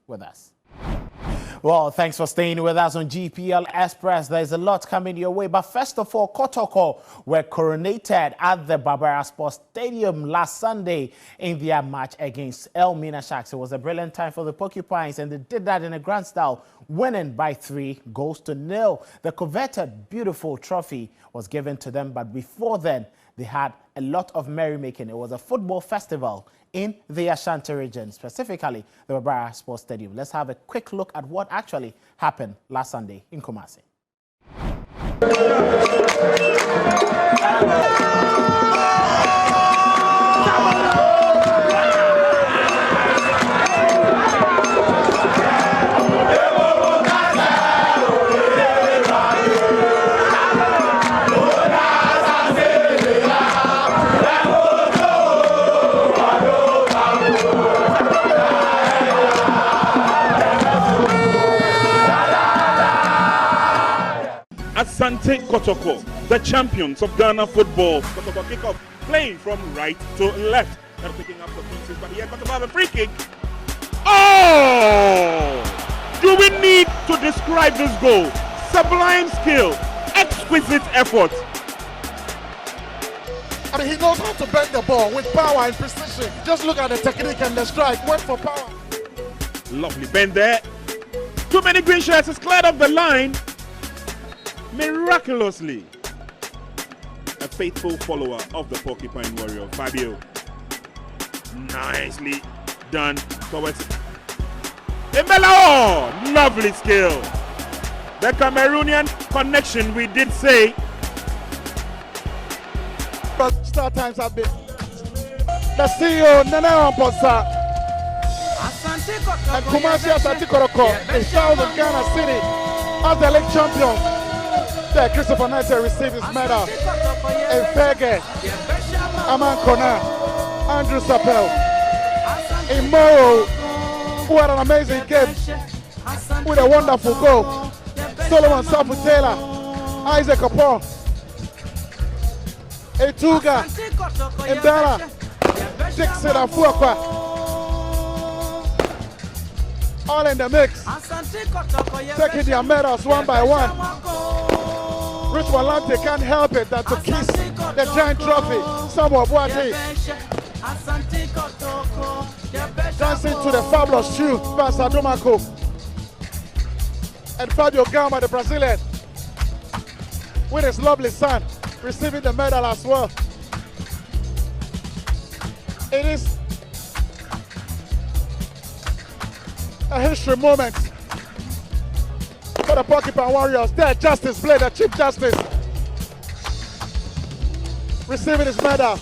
with us. Well, thanks for staying with us on GPL Express. There's a lot coming your way. But first of all, Kotoko were coronated at the Barbara Sports Stadium last Sunday in their match against El Mina Sharks. It was a brilliant time for the Porcupines, and they did that in a grand style, winning by 3-0. The coveted beautiful trophy was given to them, but before then, they had a lot of merrymaking. It was a football festival in the Asante region, specifically the Barbara Sports Stadium. Let's have a quick look at what actually happened last Sunday in Kumasi. Asante Kotoko, the champions of Ghana football. Kotoko kickoff, playing from right to left. They're picking up the pieces, but here Kotoko have a free kick. Oh! Do we need to describe this goal? Sublime skill, exquisite effort. I mean, he knows how to bend the ball with power and precision. Just look at the technique and the strike. Went for power. Lovely bend there. Too many green shirts is cleared off the line. Miraculously, a faithful follower of the Porcupine Warrior, Fabio. Nicely done towards Imbela. Lovely skill. The Cameroonian connection, we did say. Start times have been. The CEO, Nana Amposa, and Kumasi Asante Kotoko, the south of Ghana City, as the league champions. There, Christopher Knight received his medal. And Fege, Aman Kona, Andrew Sapel, Imoro, who had an amazing game with a wonderful goal. Solomon Safu Taylor, Isaac Kapor, Etuga, Mbala, Dixon and Fuakwa. All in the mix, taking their medals one by one. Rich Walante can't help it that to kiss the giant trophy. Samuel Boate dancing to the fabulous tune, Pastor Domako. And Fabio Gama, the Brazilian, with his lovely son, receiving the medal as well. It is a history moment for the Porcupine Warriors. Their Justice Blade, the Chief Justice, receiving his medal.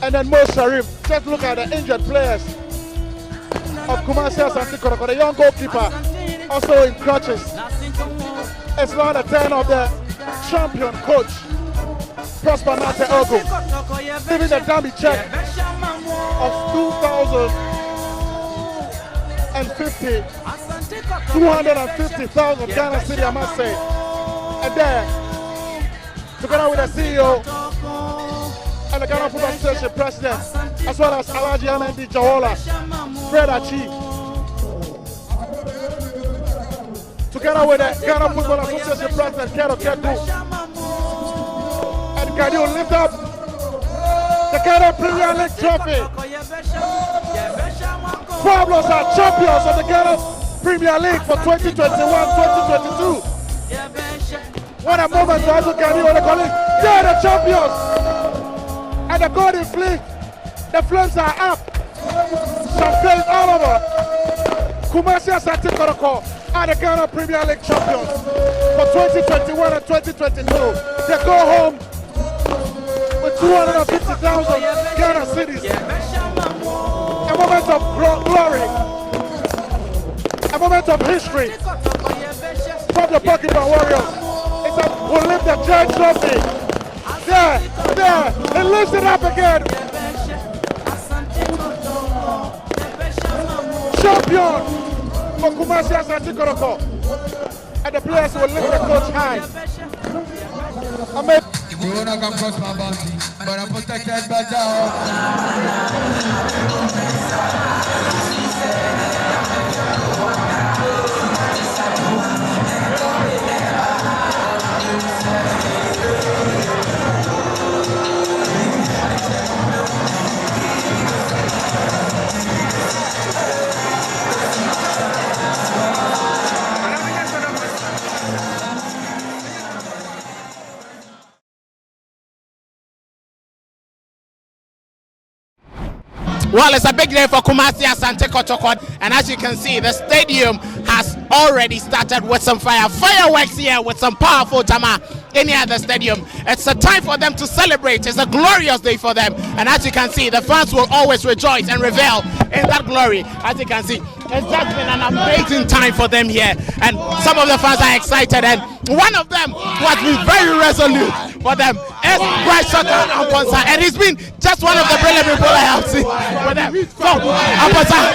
And then Mo Sharif. Just look at the injured players of Kumasi Asante Kotoko, the young goalkeeper, also in crutches. It's now the turn of the champion coach, Prosper Nate Ogu, giving the dummy check of 250,000 Ghana City, I must say. And there, together with the CEO and the Ghana Football Association President, as well as Alaji Amendi Jawola, Fred Achi, together with the Ghana Football Association President, Kero Keku, and can you lift up the Ghana Premier League trophy? Pueblos are champions of the Ghana Premier League for 2021-2022. What a moment to also carry on the colleague. They're the champions. And the golden fleet, the flames are up. Champagne all over. Kumasi Asante Kotoko are the Ghana Premier League champions for 2021 and 2022. They go home with 250,000 Ghana cities. A moment of glory. A moment of history from the Porcupine Warriors. It's a we'll lift the giant trophy. There, it lifts it up again. Champion for Kumasi Asante Kotoko. And the players will lift the coach high. You wanna come cross my boundary, but I'm protected by God. Well, it's a big day for Kumasi Asante Kotoko, and as you can see, the stadium has already started with some fireworks here with some powerful tama. Any other stadium, it's a time for them to celebrate. It's a glorious day for them, and as you can see, the fans will always rejoice and revel in that glory. As you can see, it's just been an amazing time for them here, and some of the fans are excited, and one of them who has been very resolute for them is Bright Soccer Amponsa, and he's been just one of the brilliant people I have seen for them. So, Amponsa,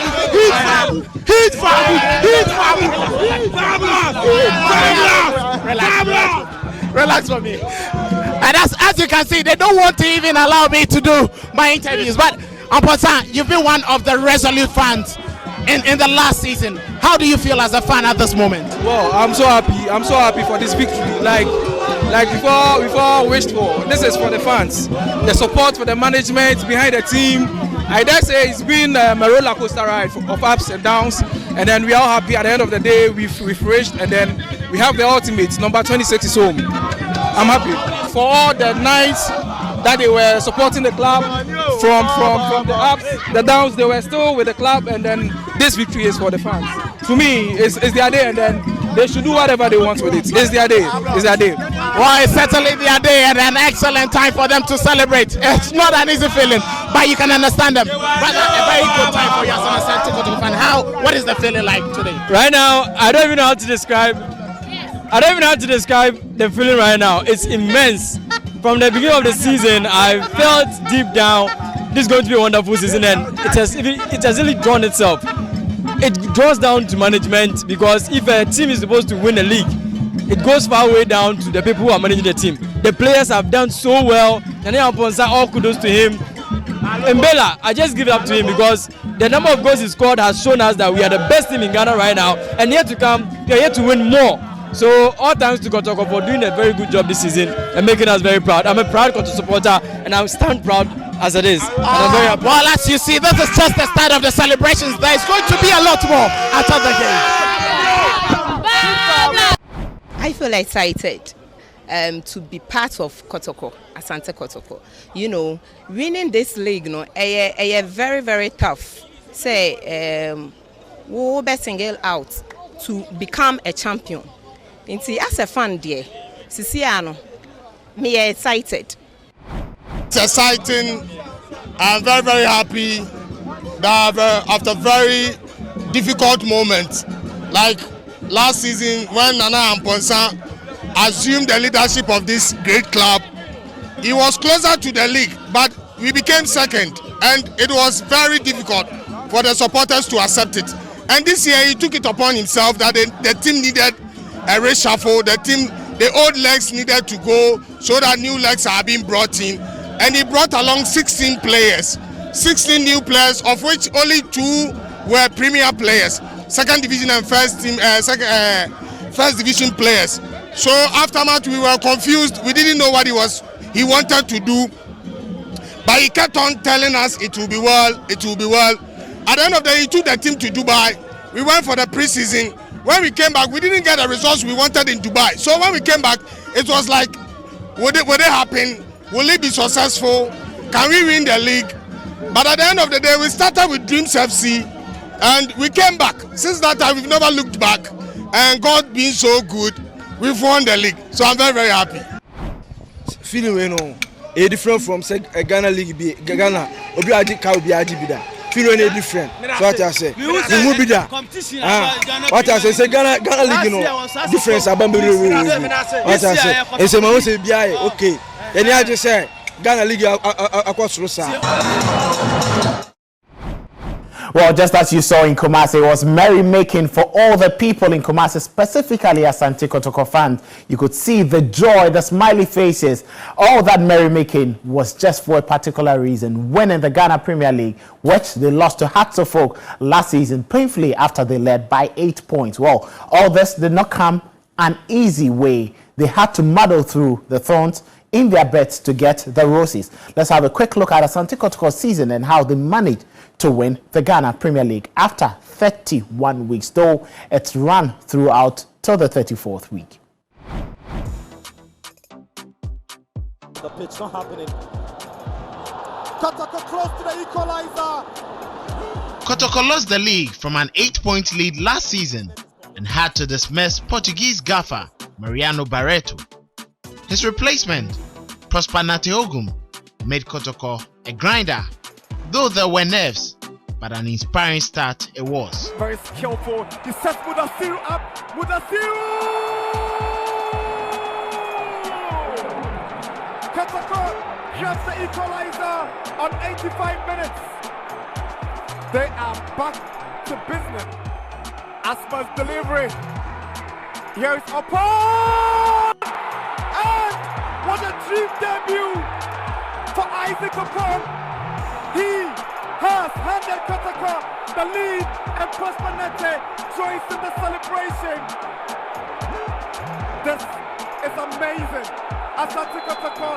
relax for me. And as you can see, they don't want to even allow me to do my interviews, but Amponsa, you've been one of the resolute fans in the last season. How do you feel as a fan at this moment? Well, I'm so happy for this victory. Like before wished for. This is for the fans. The support for the management behind the team. I dare say it's been a roller coaster ride of ups and downs, and then we are all happy. At the end of the day, we've reached, and then we have the ultimate. Number 26 is home. I'm happy for all the nights that they were supporting the club, from the ups, the downs. They were still with the club, and then this victory is for the fans. To me, it's their day, and then they should do whatever they want with it. It's their day. It's their day. Well, it's certainly their day, and an excellent time for them to celebrate. It's not an easy feeling, but you can understand them. But a very good time for you as an Asante Kotoko fan. What is the feeling like today? Right now, I don't even know how to describe the feeling right now. It's immense. From the beginning of the season, I felt deep down this is going to be a wonderful season, and it has really drawn itself. It draws down to management, because if a team is supposed to win a league, it goes far way down to the people who are managing the team. The players have done so well, and all kudos to him. Mbela, I just give it up to him, because the number of goals he scored has shown us that we are the best team in Ghana right now, and yet to come, we are here to win more. So all thanks to Kotoko for doing a very good job this season and making us very proud. I'm a proud Kotoko supporter, and I stand proud as it is. And I'm very happy. Well, as you see, this is just the start of the celebrations. There is going to be a lot more after the game. I feel excited to be part of Kotoko, Asante Kotoko. You know, winning this league, very, very tough. Say, we'll be single out to become a champion. As a fan, dear, Sisiano, me excited. It's exciting. I'm very, very happy that after very difficult moments, like last season when Nana Amponsa assumed the leadership of this great club, he was closer to the league, but we became second, and it was very difficult for the supporters to accept it. And this year he took it upon himself that the team needed a reshuffle. The old legs needed to go so that new legs are being brought in. And he brought along 16 players, 16 new players, of which only 2 were premier players, second division and first division players. So aftermath, we were confused. We didn't know what he wanted to do, but he kept on telling us it will be well, it will be well. At the end of the day, he took the team to Dubai. We went for the pre-season. When we came back, we didn't get the results we wanted in Dubai. So when we came back, it was like, would it happen? Will it be successful? Can we win the league? But at the end of the day, we started with Dreams FC, and we came back. Since that time, we've never looked back. And God being so good, we've won the league. So I'm very, very happy. Feeling different from Ghana League, Ghana. Obi adi ka obi adi bida. Feeling different. So what I say, we move bida. What I say, Ghana League, difference about me. What I say, it's a man say biaye. Okay. Then I just say Ghana League across Rosa. Well, just as you saw in Kumasi, it was merrymaking for all the people in Kumasi, specifically Asante Kotoko fans. You could see the joy, the smiley faces. All that merrymaking was just for a particular reason, winning the Ghana Premier League, which they lost to Hearts of Oak last season, painfully after they led by 8 points. Well, all this did not come an easy way. They had to muddle through the thorns in their bets to get the roses. Let's have a quick look at Asante Kotoko's season and how they managed to win the Ghana Premier League after 31 weeks, though it's run throughout till the 34th week. The pitch not happening. Kotoko close to the equalizer. Kotoko lost the league from an 8-point lead last season and had to dismiss Portuguese gaffer Mariano Barreto. His replacement, Prosper Nateogum, made Kotoko a grinder, though there were nerves, but an inspiring start it was. Very skillful. He sets Mudasiru up. Mudasiru! Kotoko grabs the equalizer on 85 minutes. They are back to business. Aspa's delivery. Here is Opon! And what a dream debut for Isaac Opon. He has handed Kotoko the lead, and Prosper Nete joins in the celebration. This is amazing. Asante Kotoko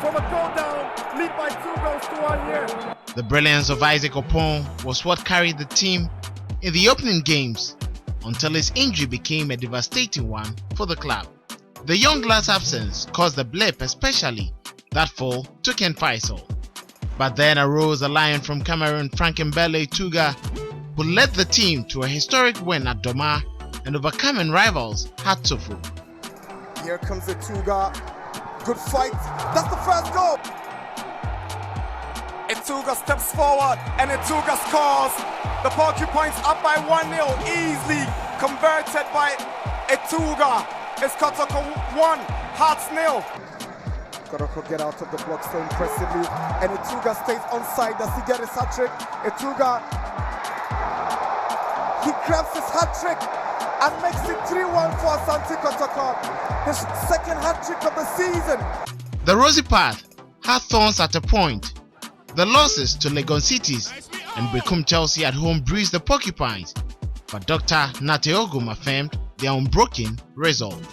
from a goal down, lead by 2 goals to 1 here. The brilliance of Isaac Opon was what carried the team in the opening games until his injury became a devastating one for the club. The young lad's absence caused a blip, especially that fall to Ken Faisal. But then arose a lion from Cameroon, Frankenbele Tuga, who led the team to a historic win at Doma and overcoming rivals Hatsofu. Here comes the Tuga. Good fight. That's the first goal. Etuga steps forward and Etuga scores. The Porcupines up by 1-0, easily converted by Etuga. It's Kotoko 1, Hearts 0. Kotoko get out of the block so impressively, and Etuga stays onside. Does he get his hat-trick? Etuga, he grabs his hat-trick and makes it 3-1 for Asante Kotoko. His second hat-trick of the season. The rosy path had thorns at a point. The losses to Legon Cities and Bekum Chelsea at home bruised the Porcupines, but Dr. Nateogum affirmed their unbroken resolve.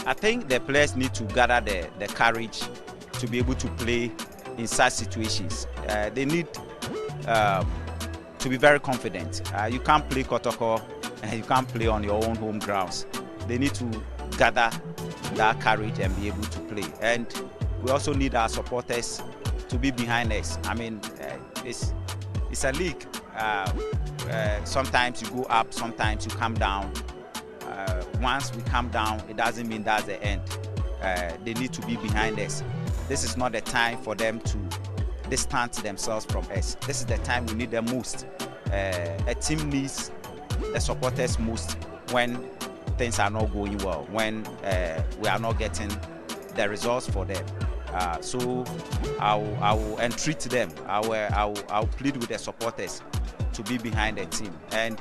I think the players need to gather the courage to be able to play in such situations. They need to be very confident. You can't play Kotoko and you can't play on your own home grounds. They need to gather that courage and be able to play. And we also need our supporters to be behind us. I mean, it's a league. Sometimes you go up, sometimes you come down. Once we come down, it doesn't mean that's the end. They need to be behind us. This is not the time for them to distance themselves from us. This is the time we need them most. A team needs the supporters most when things are not going well, when we are not getting the results for them. So I will entreat them. I will plead with the supporters to be behind the team, and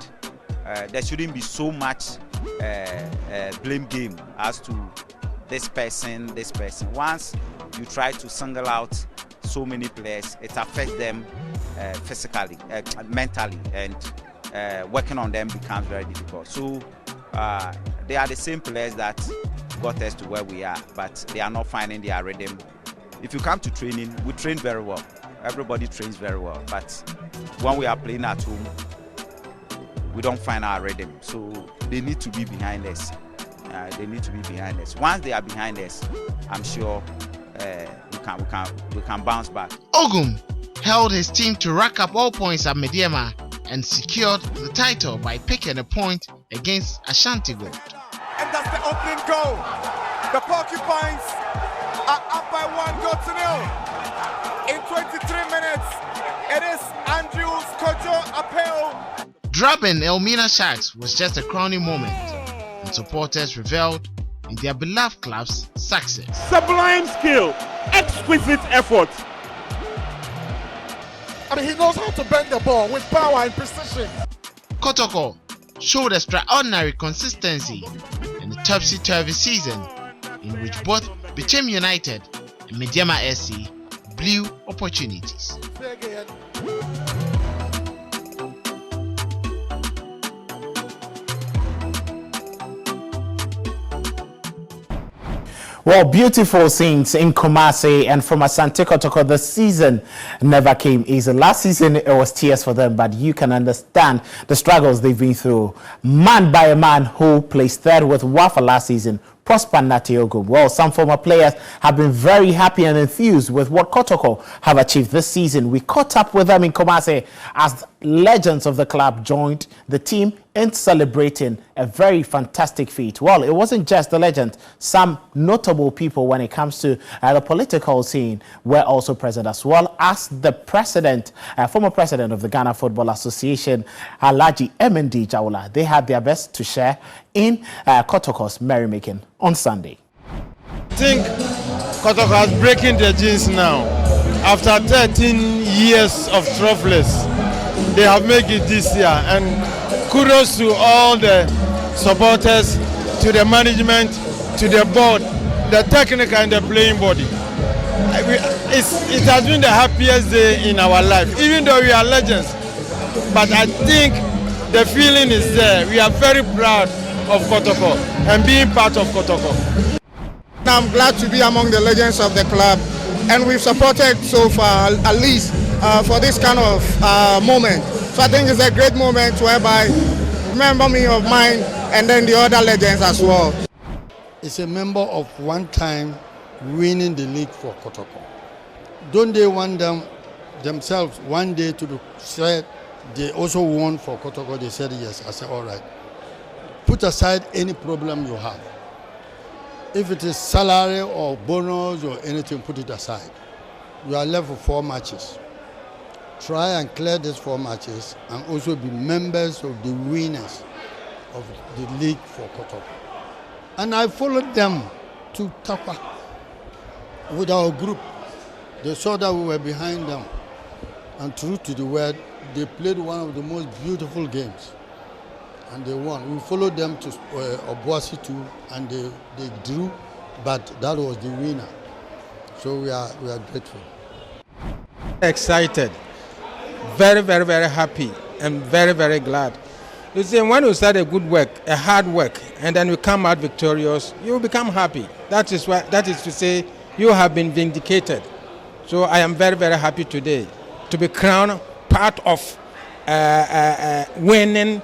there shouldn't be so much blame game as to this person. Once you try to single out so many players, it affects them physically, mentally, and working on them becomes very difficult. So they are the same players that got us to where we are, but they are not finding their rhythm. If you come to training, we train very well. Everybody trains very well, but when we are playing at home, we don't find our rhythm. So they need to be behind us. They need to be behind us. Once they are behind us, I'm sure we can bounce back. Ogum held his team to rack up all points at Mediema and secured the title by picking a point against Ashanti Gold. And that's the opening goal. The Porcupines are up by 1-0. In 23 minutes, it is Andrews Kojo Apel. Drubbing Elmina Sharks was just a crowning moment, and supporters reveled in their beloved club's success. Sublime skill, exquisite effort. I mean, he knows how to bend the ball with power and precision. Kotoko showed extraordinary consistency in the topsy-turvy season in which both Bichem United and Mediema SC blew opportunities. Well, beautiful scenes in Kumasi and from Asante Kotoko. The season never came easy. Last season it was tears for them, but you can understand the struggles they've been through. Man by a man who placed third with Wafa last season Prosper Natiogo. Well, some former players have been very happy and enthused with what Kotoko have achieved this season. We caught up with them in Kumasi as legends of the club joined the team in celebrating a very fantastic feat. Well, it wasn't just the legends. Some notable people when it comes to the political scene were also present, as well as the president, former president of the Ghana Football Association, Alhaji MND Jawula. They had their best to share in Kotoko's merrymaking on Sunday. I think Kotoko is breaking their genes now. After 13 years of trophyless, they have made it this year. And kudos to all the supporters, to the management, to the board, the technical and the playing body. It has been the happiest day in our life, even though we are legends. But I think the feeling is there. We are very proud of Kotoko and being part of Kotoko. I'm glad to be among the legends of the club, and we've supported so far, at least for this kind of moment. So I think it's a great moment whereby remember me of mine and then the other legends as well. It's a member of one time winning the league for Kotoko. Don't they want themselves one day to say they also won for Kotoko? They said yes. I said all right. Put aside any problem you have. If it is salary or bonus or anything, put it aside. You are left with 4 matches. Try and clear these 4 matches and also be members of the winners of the league for Kotoko. And I followed them to Takwa with our group. They saw that we were behind them. And true to the word, they played one of the most beautiful games. And they won. We followed them to Obuasi too, and they drew, but that was the winner. So we are grateful. Excited, very, very, very happy, and very, very glad. You see, when you start a good work, a hard work, and then you come out victorious, you will become happy. That is to say, you have been vindicated. So I am very, very happy today to be crowned part of winning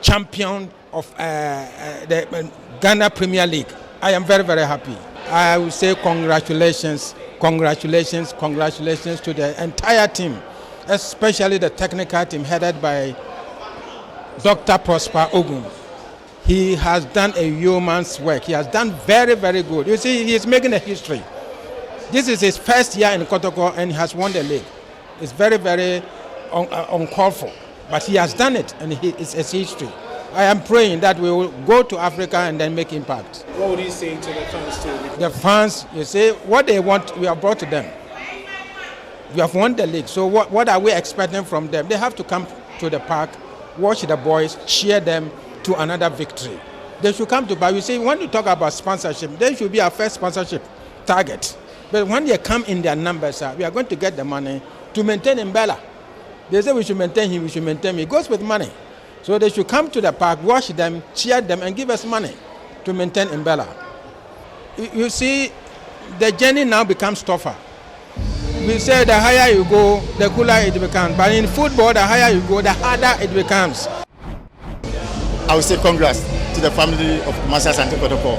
champion of the Ghana Premier League. I am very, very happy. I will say congratulations, congratulations, congratulations to the entire team, especially the technical team headed by Dr. Prosper Ogun. He has done a yeoman's work. He has done very, very good. You see, he is making a history. This is his first year in Kotoko and he has won the league. It's very, very uncalled for. But he has done it, and it's a history. I am praying that we will go to Africa and then make impact. What would you say to the fans too? The fans, you see, what they want, we have brought to them. We have won the league, so what are we expecting from them? They have to come to the park, watch the boys, cheer them to another victory. They should come to park. You see, when you talk about sponsorship, they should be our first sponsorship target. But when they come in their numbers, we are going to get the money to maintain Mbella. They say we should maintain him, we should maintain him. It goes with money. So they should come to the park, watch them, cheer them, and give us money to maintain Mbella. You see, the journey now becomes tougher. We say the higher you go, the cooler it becomes. But in football, the higher you go, the harder it becomes. I would say congrats to the family of Kumasi Asante Kotoko.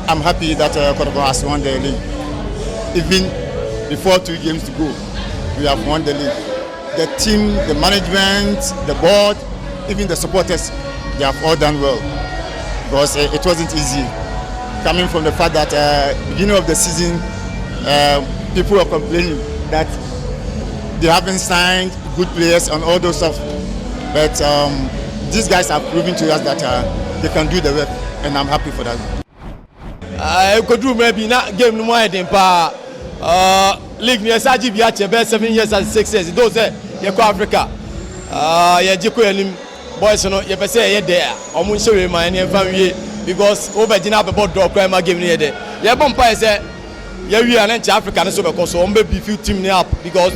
I'm happy that Kotoko has won the league. Even before 2 games to go, we have won the league. The team, the management, the board, even the supporters, they have all done well. Because it wasn't easy. Coming from the fact that beginning of the season, people were complaining that they haven't signed good players and all those stuff. But these guys have proven to us that they can do the work, and I'm happy for that. I could do maybe not game no more than league near Saji Biache, 7 years and 6 years. Those you go Africa. Yeah, Jiko and boys, you say you're there. I'm going to show you my family because over Jina about dog crime game near there. Yeah, Bompa said, yeah, we are in Africa, so because I'm maybe few team up because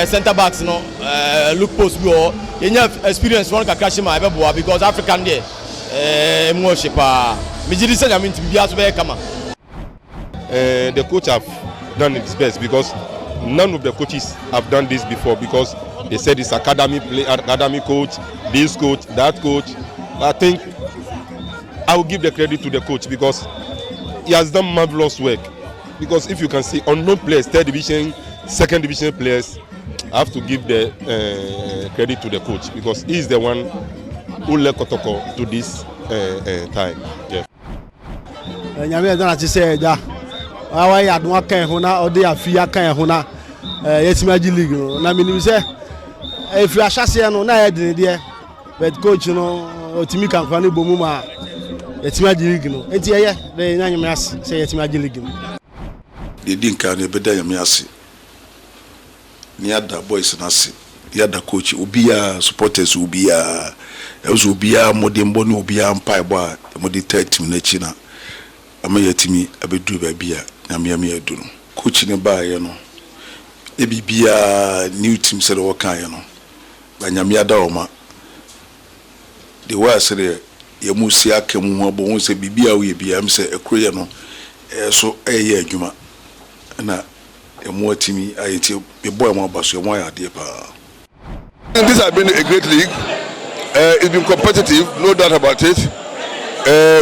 centre backs, look post go. You have experience one Kakashima because African there. More shepa. Mijiri said I mean to be as well come. The coach have done his best because none of the coaches have done this before because they said it's academy coach, this coach, that coach. I think I will give the credit to the coach because he has done marvelous work. Because if you can see unknown players, third division, second division players, I have to give the credit to the coach because he is the one who led Kotoko to this time. Yeah. Nyame dan ati say ja. Awa ya do kan ho na ode afia kan ho na yetimaji league no. Na minim say if you ahase no na e de de but coach no otimi kan kwa no bomu ma yetimaji league no. Enti ye de nyame as say yetimaji league no. De din kan e beda nyame ase. Ni ada boys na se. Ni ada coach obiya supporters obiya ezo obiya modembo no obiya mpa ebo a modi 30 na chi na ama yetimi abedu ba bia nyame edu no coach ne ba ye no e bibia new team se do kan ye no ba nyame ada o ma de wa se de ye musi akemu ho bo ho se bibia wo ye bia am se ekroye no so eye adwuma na e mo atimi ayeti be boy mo abaso mo ya de pa. This has been a great league. It's been competitive, no doubt about it.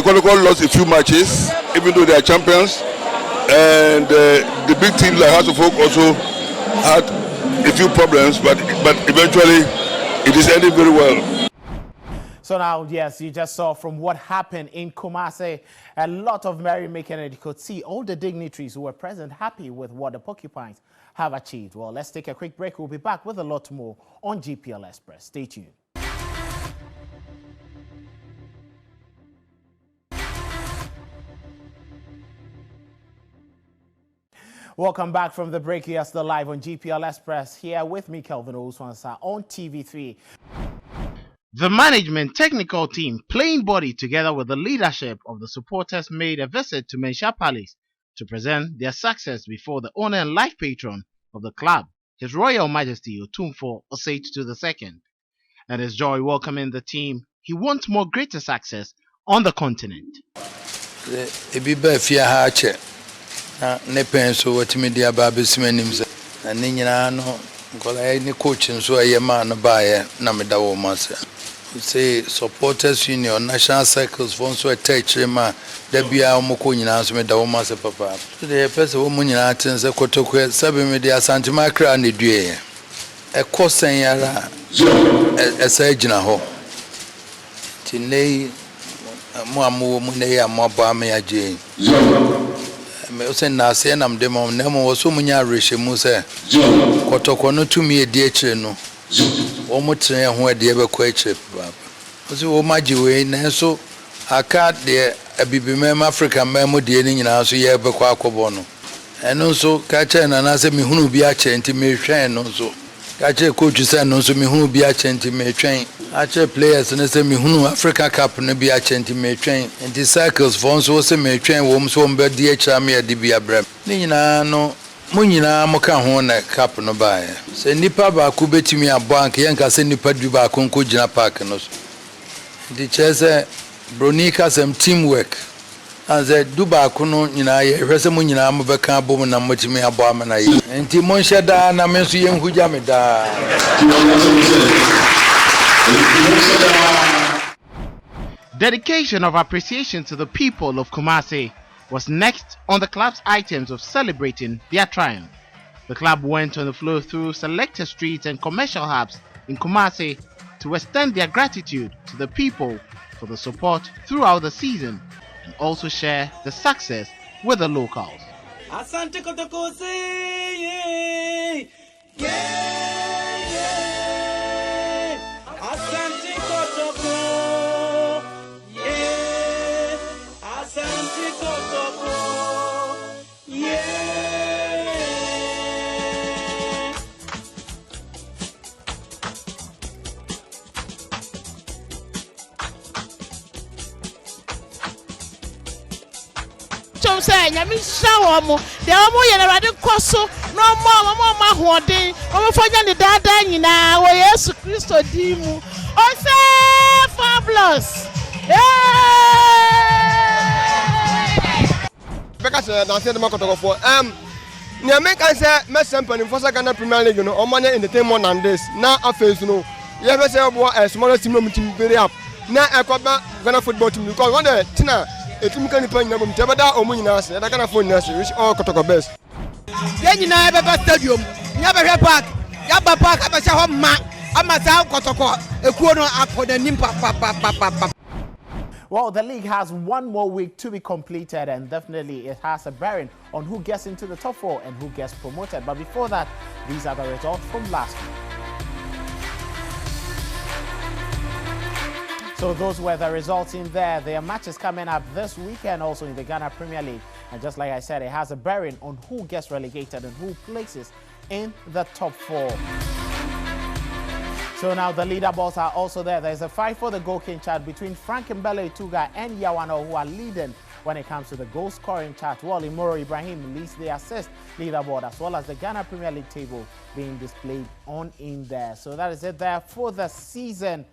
Kotoko lost a few matches, even though they are champions. And the big teams like House of Folk also had a few problems, but eventually it is ending very well. So now, yes, you just saw from what happened in Kumasi, a lot of merrymaking, and you could see all the dignitaries who were present happy with what the Porcupines have achieved. Well, let's take a quick break. We'll be back with a lot more on GPL Express. Stay tuned. Welcome back from the break. You are still live on GPL Express. Here with me, Kelvin Oswansa, on TV3. The management technical team, playing body together with the leadership of the supporters, made a visit to Mensha Palace to present their success before the owner and life patron of the club, His Royal Majesty Otumfuo Osei II. And his joy welcoming the team, he wants more greater success on the continent. Ne penso what media babes menims and nina no any coaching so a man by na me da wo say supporters union national circles for so a touch ma da bia mo ko nyina so me da wo papa so the person wo mo nyina tin se Kotoko sabe media Asante makra ne due e kosen yara e sa gina ho tinei mo amu mo ne ya mo ba me agye me say na say nam de mom na mo so munya reshe mu say Kotoko no tumi edi akire no wo mo tren ho ede be ko akire baba so wo magi we na so aka de abibimem Africa mem de ni nyina so ye be ko akobo no eno so ka che na na say me hunu bi ache nti me hwen no so ka che coach say no so me hunu bi ache nti me hwen ache players na say me hunu Africa Cup no bi ache nti me hwen nti cycles for so say me hwen wo so mbe di akira me ade bi abrem ni nyina no mo nyina mo ka ho na cup no ba ya say nipa ba ku betimi abank yen ka say nipa du ba ko nko gina park no so nti che say bronika some teamwork and say du ba ko no nyina ye hwese mo nyina mo be ka bom na mo timi abo amana yi nti mo nheda na me so yen huja me da. Dedication of appreciation to the people of Kumasi was next on the club's items of celebrating their triumph. The club went on the flow through selected streets and commercial hubs in Kumasi to extend their gratitude to the people for the support throughout the season and also share the success with the locals. Asante Kotoko, Asante Kotoko, Asante Kotoko, Chom say nyami shawo mo de omo ye na rade koso no mo hoden omo fanya ni dada nyina wo Yesu Kristo di mu o say fabulous because na say the Kotoko for near make I say Messi company for Ghana Premier League no o manya entertainment and this now affair no you ever say a smaller team no team very up na ekwa Ghana football team because one day tina a team can play na bum tebada omunyina ase da Ghana phone nase which all Kotoko best Yenyina beba stadium nya behwe park ya ba park abesha ho ma amasa Kotoko ekuo no akodanim pa. Well, the league has one more week to be completed, and definitely it has a bearing on who gets into the top 4 and who gets promoted. But before that, these are the results from last week. So those were the results in there. There are matches coming up this weekend also in the Ghana Premier League. And just like I said, it has a bearing on who gets relegated and who places in the top 4. So now the leaderboards are also there. There's a fight for the goal king chart between Frank Mbele Ituga and Yawano, who are leading when it comes to the goal scoring chart. While Imoro Ibrahim leads the assist leaderboard, as well as the Ghana Premier League table being displayed on in there. So that is it there for the season.